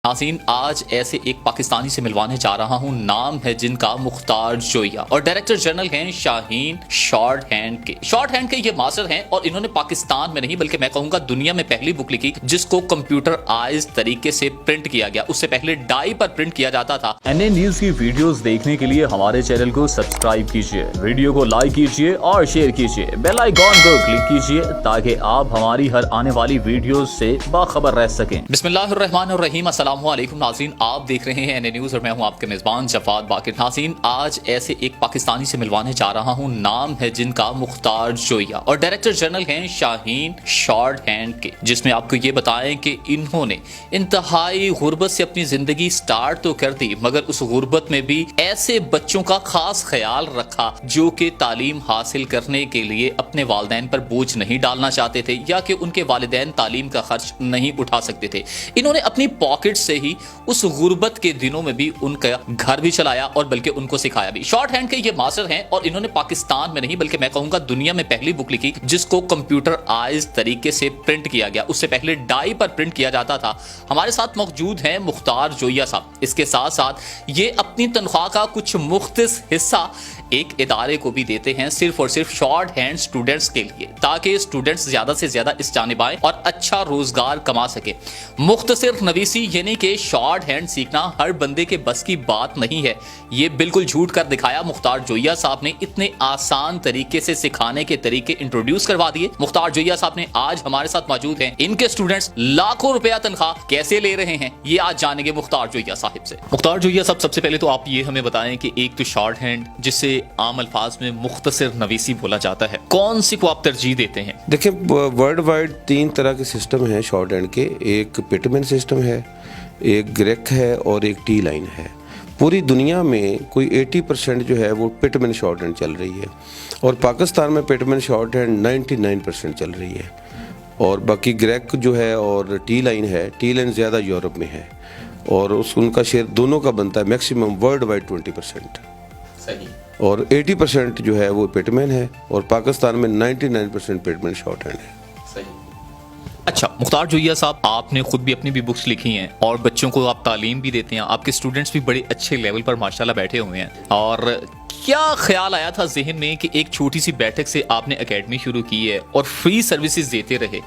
नाज़रीन, आज ऐसे एक पाकिस्तानी से मिलवाने जा रहा हूँ। नाम है जिनका मुख्तार जोया और डायरेक्टर जनरल हैं शाहीन शॉर्ट हैंड के। शॉर्ट हैंड के ये मास्टर हैं और इन्होंने पाकिस्तान में नहीं बल्कि मैं कहूँगा दुनिया में पहली बुक लिखी जिसको कंप्यूटराइज्ड तरीके से प्रिंट किया गया। उससे पहले डाई पर प्रिंट किया जाता था। एनए न्यूज की वीडियोस देखने के लिए हमारे चैनल को सब्सक्राइब कीजिए, वीडियो को लाइक कीजिए और शेयर कीजिए, बेल आइकॉन को क्लिक कीजिए ताकि आप हमारी हर आने वाली वीडियोस से बाखबर रह सकें। बिस्मिल्लाहिर्रहमानिर्रहीम। अस्सलाम वालेकुम नाज़रीन, आप देख रहे हैं एनए न्यूज और मैं हूं आपके मेजबान जफात बाकिर। नाज़रीन, आज ऐसे एक पाकिस्तानी से मिलवाने जा रहा हूं। नाम है जिनका मुख्तार जोया और डायरेक्टर जनरल हैं शाहीन शॉर्ट हैंड के, जिसमें आपको ये बताएं कि इन्होंने इंतहाई गुर्बत से अपनी जिंदगी स्टार्ट तो कर दी, मगर उस गुर्बत में भी ऐसे बच्चों का खास ख्याल रखा जो कि तालीम हासिल करने के लिए अपने वालिदैन पर बोझ नहीं डालना चाहते थे या कि उनके वालिदैन तालीम का खर्च नहीं उठा सकते थे। इन्होंने अपनी पॉकेट से ही उस गुर्बत के दिनों में भी उनका घर भी चलाया और बल्कि उनको सिखाया भी। शॉर्ट हैंड के ये मास्टर हैं और इन्होंने पाकिस्तान में नहीं बल्कि मैं कहूंगा दुनिया में पहली बुक लिखी जिसको कंप्यूटराइज्ड तरीके से प्रिंट किया गया। उससे पहले डाई पर प्रिंट किया जाता था। हमारे साथ मौजूद हैं मुख्तार जोया साहब। इसके साथ साथ ये अपनी तनख्वाह का कुछ मुख्तस हिस्सा एक इदारे को भी देते हैं सिर्फ और सिर्फ शॉर्ट हैंड स्टूडेंट्स के लिए, ताकि स्टूडेंट्स ज्यादा से ज्यादा इस जानिब आए और अच्छा रोजगार कमा सके। मुख्तसर नवीसी यानी कि शॉर्ट हैंड सीखना हर बंदे के बस की बात नहीं है। ये बिल्कुल झूठ कर दिखाया मुख्तार जोया साहब ने। इतने आसान तरीके से सिखाने के तरीके इंट्रोड्यूस करवा दिए मुख्तार जोया साहब ने। आज हमारे साथ मौजूद हैं। इनके स्टूडेंट्स लाखों रुपया तनख्वाह कैसे ले रहे हैं ये आज जानेंगे मुख्तार जोया साहिब से। मुख्तार जोया साहब, सबसे पहले तो आप ये हमें बताएं कि एक तो शॉर्ट हैंड जिसे आम अल्फाज में मुख्तसर नवीसी बोला जाता है, कौन सी को आप तरजीह देते हैं? देखिए, वर्ल्ड वाइड 3 तरह के सिस्टम हैं शॉर्ट हैंड के। एक पिटमैन सिस्टम है, एक ग्रेक है और एक टी लाइन है। पूरी दुनिया में कोई 80% जो है वो पिटमैन शॉर्ट हैंड चल रही है और पाकिस्तान में पिटमैन शॉर्ट हैंड 99% चल रही है और बाकी ग्रेक जो है और टी लाइन है। टी लाइन ज़्यादा यूरोप में है और उनका शेयर दोनों का बनता है मैक्सिमम वर्ल्ड वाइड 20%। सही। और 80% जो है वो पिटमैन है और पाकिस्तान में 99% पिटमैन शॉर्ट हैंड है। सही। अच्छा मुख्तार जोया साहब, आपने खुद भी अपनी भी बुक्स लिखी हैं और बच्चों को आप तालीम भी देते हैं। आपके स्टूडेंट्स भी बड़े अच्छे लेवल पर माशाल्लाह बैठे हुए हैं। और क्या ख्याल आया था जहन में कि एक छोटी सी बैठक से आपने एकेडमी शुरू की है और फ्री सर्विसेज देते रहे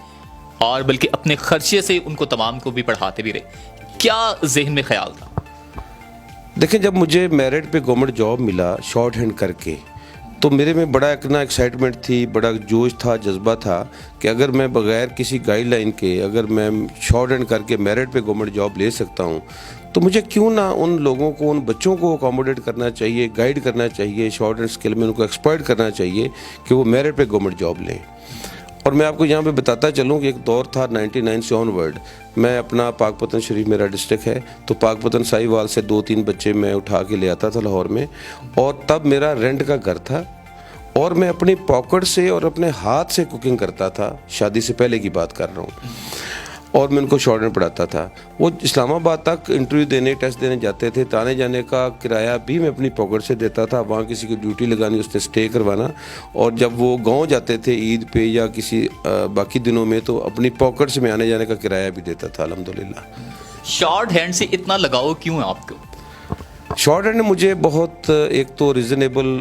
और बल्कि अपने खर्चे से उनको तमाम को भी पढ़ाते भी रहे? क्या जहन में ख्याल था? देखिए, जब मुझे मेरिट पे गवर्नमेंट जॉब मिला शॉर्ट हैंड करके तो मेरे में बड़ा एक ना एक्साइटमेंट थी, बड़ा जोश था, जज्बा था कि अगर मैं बगैर किसी गाइडलाइन के अगर मैं शॉर्ट हैंड करके मेरिट पे गवर्नमेंट जॉब ले सकता हूँ तो मुझे क्यों ना उन लोगों को, उन बच्चों को अकोमोडेट करना चाहिए, गाइड करना चाहिए, शॉर्ट हैंड स्किल में उनको एक्सपर्ट करना चाहिए कि वो मेरिट पे गवर्नमेंट जॉब लें। और मैं आपको यहाँ पे बताता चलूँ कि एक दौर था 99 से ऑनवर्ड। मैं अपना पाकपतन शरीफ मेरा डिस्ट्रिक्ट है तो पाकपतन साहिवाल से 2-3 बच्चे मैं उठा के ले आता था लाहौर में और तब मेरा रेंट का घर था और मैं अपनी पॉकेट से और अपने हाथ से कुकिंग करता था। शादी से पहले की बात कर रहा हूँ और मैं उनको शॉर्ट हैंड पढ़ाता था। वो इस्लामाबाद तक इंटरव्यू देने, टेस्ट देने जाते थे। आने जाने का किराया भी मैं अपनी पॉकेट से देता था। वहाँ किसी की ड्यूटी लगानी, उससे स्टे करवाना। और जब वो गांव जाते थे ईद पे या किसी बाकी दिनों में तो अपनी पॉकेट से मैं आने जाने का किराया भी देता था अल्हम्दुलिल्लाह। शॉर्ट हैंड से इतना लगाव क्यों है आपको? शॉर्ट हैंड ने मुझे बहुत एक तो रीज़नेबल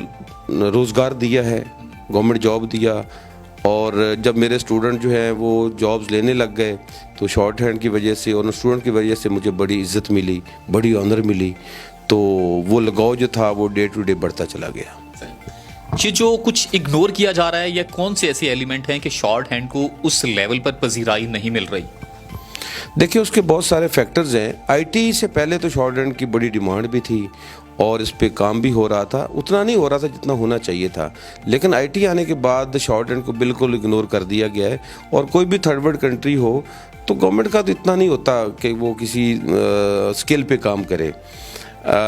रोज़गार दिया है, गवर्नमेंट जॉब दिया और जब मेरे स्टूडेंट जो हैं वो जॉब्स लेने लग गए तो शॉर्ट हैंड की वजह से और स्टूडेंट की वजह से मुझे बड़ी इज्जत मिली, बड़ी ऑनर मिली। तो वो लगाव जो था वो डे टू डे बढ़ता चला गया। ये जो कुछ इग्नोर किया जा रहा है या कौन से ऐसे एलिमेंट हैं कि शॉर्ट हैंड को उस लेवल पर पजीराई नहीं मिल रही? देखिए, उसके बहुत सारे फैक्टर्स हैं। आईटी से पहले तो शॉर्ट हैंड की बड़ी डिमांड भी थी और इस पे काम भी हो रहा था। उतना नहीं हो रहा था जितना होना चाहिए था, लेकिन आईटी आने के बाद शॉर्ट हैंड को बिल्कुल इग्नोर कर दिया गया है। और कोई भी थर्ड वर्ल्ड कंट्री हो तो गवर्नमेंट का तो इतना नहीं होता कि वो किसी स्किल पे काम करे।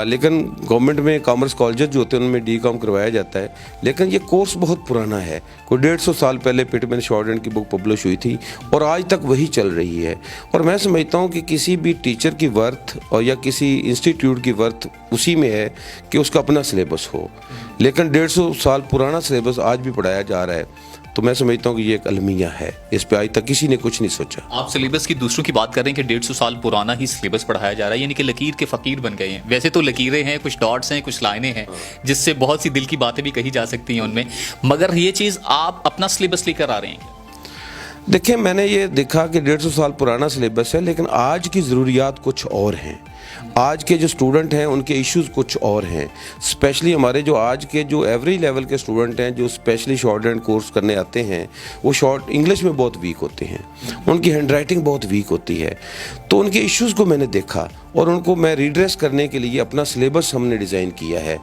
लेकिन गवर्नमेंट में कॉमर्स कॉलेज जो होते हैं उनमें डी.कॉम करवाया जाता है, लेकिन ये कोर्स बहुत पुराना है। कोई 150 साल पहले पिटमैन शॉर्ट हैंड की बुक पब्लिश हुई थी और आज तक वही चल रही है। और मैं समझता हूँ कि किसी भी टीचर की वर्थ और या किसी इंस्टीट्यूट की वर्थ उसी में है कि उसका अपना सिलेबस हो। लेकिन 150 साल पुराना सिलेबस आज भी पढ़ाया जा रहा है। तो मैं समझता हूँ कि ये एक अलमिया है, इस पे आज तक किसी ने कुछ नहीं सोचा। आप सिलेबस की दूसरों की बात कर रहे हैं कि 150 साल पुराना ही सिलेबस पढ़ाया जा रहा है, यानी कि लकीर के फ़कीर बन गए हैं। वैसे तो लकीरें हैं, कुछ डॉट्स हैं, कुछ लाइनें हैं, जिससे बहुत सी दिल की बातें भी कही जा सकती हैं उनमें, मगर ये चीज़ आप अपना सिलेबस लेकर आ रहे हैं। देखिए, मैंने ये देखा कि 150 साल पुराना सिलेबस है, लेकिन आज की ज़रूरियात कुछ और हैं। आज के जो स्टूडेंट हैं उनके इश्यूज़ कुछ और हैं। स्पेशली हमारे जो आज के जो एवरेज लेवल के स्टूडेंट हैं, जो स्पेशली शॉर्ट हैंड कोर्स करने आते हैं, वो शॉर्ट इंग्लिश में बहुत वीक होते हैं, उनकी हैंड राइटिंग बहुत वीक होती है। तो उनके इश्यूज़ को मैंने देखा और उनको मैं रिड्रेस करने के लिए अपना सिलेबस हमने डिज़ाइन किया है।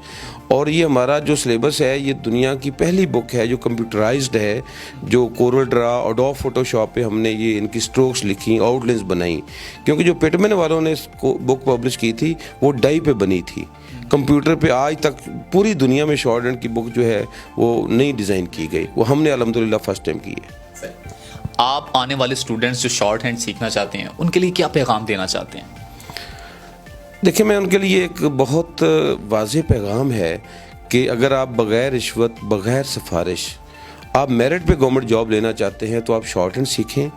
और ये हमारा जो सिलेबस है, ये दुनिया की पहली बुक है जो कंप्यूटराइज्ड है, जो कोरल ड्रा और एडोब फोटोशॉप पे हमने ये इनकी स्ट्रोक्स लिखी, आउटलाइंस बनाई। क्योंकि जो पिटमैन वालों ने इसको बुक पब्लिश की थी वो डाई पे बनी थी, कंप्यूटर पे आज तक पूरी दुनिया में शॉर्ट हैंड की बुक जो है वो नहीं डिज़ाइन की गई, वो हमने अल्हम्दुलिल्लाह फर्स्ट टाइम की है। आप आने वाले स्टूडेंट्स जो शॉर्ट हैंड सीखना चाहते हैं उनके लिए क्या पैगाम देना चाहते हैं? देखिए, मैं उनके लिए एक बहुत वाज़ेह पैगाम है कि अगर आप बग़ैर रिश्वत, बग़ैर सिफारिश आप मेरिट पे गवर्नमेंट जॉब लेना चाहते हैं तो आप शॉर्ट हैंड सीखें।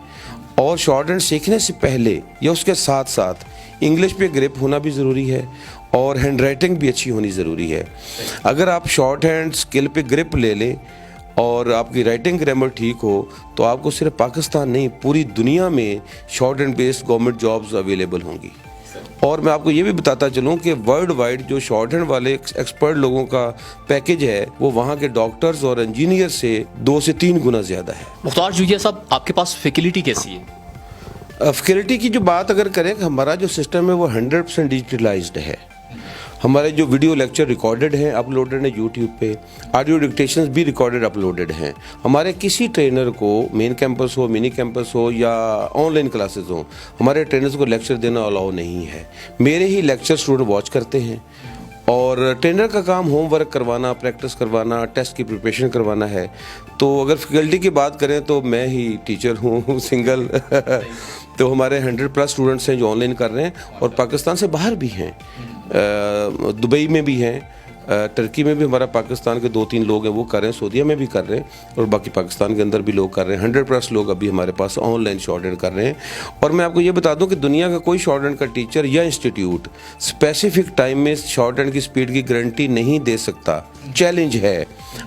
और शॉर्ट हैंड सीखने से पहले या उसके साथ साथ इंग्लिश पे ग्रिप होना भी ज़रूरी है और हैंड राइटिंग भी अच्छी होनी ज़रूरी है। अगर आप शॉर्ट हैंड स्किल पे ग्रिप ले लें और आपकी राइटिंग ग्रामर ठीक हो तो आपको सिर्फ पाकिस्तान नहीं, पूरी दुनिया में short hand based government jobs available होंगी। और मैं आपको ये भी बताता चलूँ कि वर्ल्ड वाइड जो शॉर्ट हैंड वाले एक्सपर्ट लोगों का पैकेज है वो वहाँ के डॉक्टर्स और इंजीनियर से 2 से 3 गुना ज़्यादा है। मुख्तार जोइया साहब, आपके पास फैसिलिटी कैसी है? फैकल्टी की जो बात अगर करें, हमारा जो सिस्टम है वो 100% डिजिटलाइज्ड है। हमारे जो वीडियो लेक्चर रिकॉर्डेड हैं, अपलोडेड हैं यूट्यूब पे, ऑडियो डिक्टेशंस भी रिकॉर्डेड अपलोडेड हैं। हमारे किसी ट्रेनर को मेन कैंपस हो, मिनी कैंपस हो या ऑनलाइन क्लासेस हो, हमारे ट्रेनर्स को लेक्चर देना अलाउ नहीं है। मेरे ही लेक्चर स्टूडेंट वॉच करते हैं और ट्रेनर का काम होमवर्क करवाना, प्रैक्टिस करवाना, टेस्ट की प्रिपरेशन करवाना है। तो अगर फैकल्टी की बात करें तो मैं ही टीचर हूँ सिंगल तो हमारे 100+ स्टूडेंट्स हैं जो ऑनलाइन कर रहे हैं और पाकिस्तान से बाहर भी हैं, दुबई में भी हैं, टर्की में भी हमारा पाकिस्तान के 2-3 लोग हैं वो कर रहे हैं, सऊदीया में भी कर रहे हैं और बाकी पाकिस्तान के अंदर भी लोग कर रहे हैं। 100+ लोग अभी हमारे पास ऑनलाइन शॉर्ट हैंड कर रहे हैं। और मैं आपको ये बता दूं कि दुनिया का कोई शॉर्ट हैंड का टीचर या इंस्टीट्यूट स्पेसिफिक टाइम में शॉर्ट हैंड की स्पीड की गारंटी नहीं दे सकता। चैलेंज है।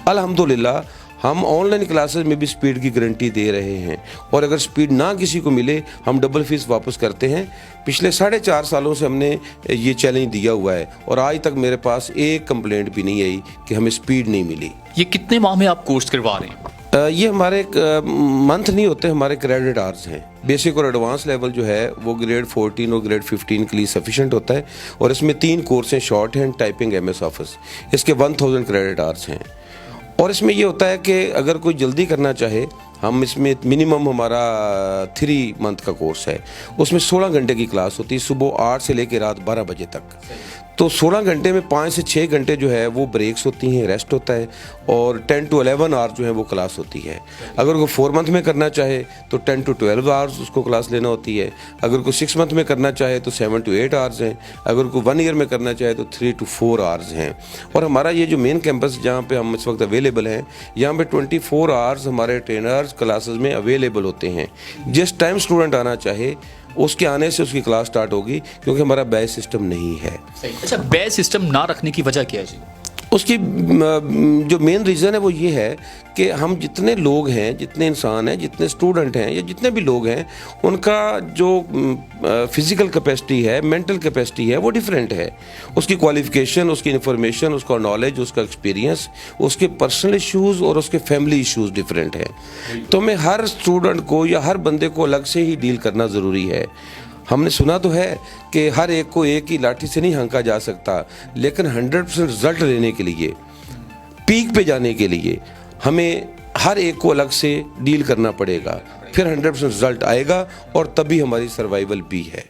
अल्हम्दुलिल्लाह हम ऑनलाइन क्लासेस में भी स्पीड की गारंटी दे रहे हैं और अगर स्पीड ना किसी को मिले हम डबल फीस वापस करते हैं। पिछले 4.5 सालों से हमने ये चैलेंज दिया हुआ है और आज तक मेरे पास एक कंप्लेंट भी नहीं आई कि हमें स्पीड नहीं मिली। ये कितने माह में आप कोर्स करवा रहे हैं? ये हमारे मंथ नहीं होते, हमारे क्रेडिट आवर्स हैं। बेसिक और एडवांस लेवल जो है वो ग्रेड 14 और ग्रेड 15 के लिए सफिशेंट होता है और इसमें 3 कोर्स हैं, short hand, typing, MS office. इसके 1000 क्रेडिट आवर्स हैं। और इसमें ये होता है कि अगर कोई जल्दी करना चाहे, हम इसमें मिनिमम हमारा 3 मंथ का कोर्स है, उसमें 16 घंटे की क्लास होती है, सुबह 8 से लेकर रात 12 बजे तक। तो 16 घंटे में 5 से 6 घंटे जो है वो ब्रेक्स होती हैं, रेस्ट होता है और 10 to 11 आवर्स जो है वो क्लास होती है। अगर कोई 4 मंथ में करना चाहे तो 10 to 12 आवर्स उसको क्लास लेना होती है। अगर कोई 6 मंथ में करना चाहे तो 7 to 8 आवर्स हैं। अगर कोई 1 ईयर में करना चाहे तो 3 to 4 आवर्स हैं। और हमारा ये जो मेन कैंपस जहाँ पे हम इस वक्त अवेलेबल हैं, यहाँ पे 24 आवर्स हमारे ट्रेनर्स क्लासेस में अवेलेबल होते हैं। जिस टाइम स्टूडेंट आना चाहे उसके आने से उसकी क्लास स्टार्ट होगी, क्योंकि हमारा बैच सिस्टम नहीं है। अच्छा, बैच सिस्टम ना रखने की वजह क्या है जी? उसकी जो मेन रीज़न है वो ये है कि हम जितने लोग हैं, जितने इंसान हैं, जितने स्टूडेंट हैं या जितने भी लोग हैं, उनका जो फिज़िकल कैपेसिटी है, मेंटल कैपेसिटी है, वो डिफरेंट है। उसकी क्वालिफ़िकेशन, उसकी इन्फॉर्मेशन, उसका नॉलेज, उसका एक्सपीरियंस, उसके पर्सनल इश्यूज़ और उसके फैमिली इश्यूज़ डिफरेंट हैं। तो हमें हर स्टूडेंट को या हर बंदे को अलग से ही डील करना ज़रूरी है। हमने सुना तो है कि हर एक को एक ही लाठी से नहीं हाँका जा सकता, लेकिन 100% रिजल्ट लेने के लिए, पीक पे जाने के लिए हमें हर एक को अलग से डील करना पड़ेगा। फिर 100% रिजल्ट आएगा और तभी हमारी सर्वाइवल भी है।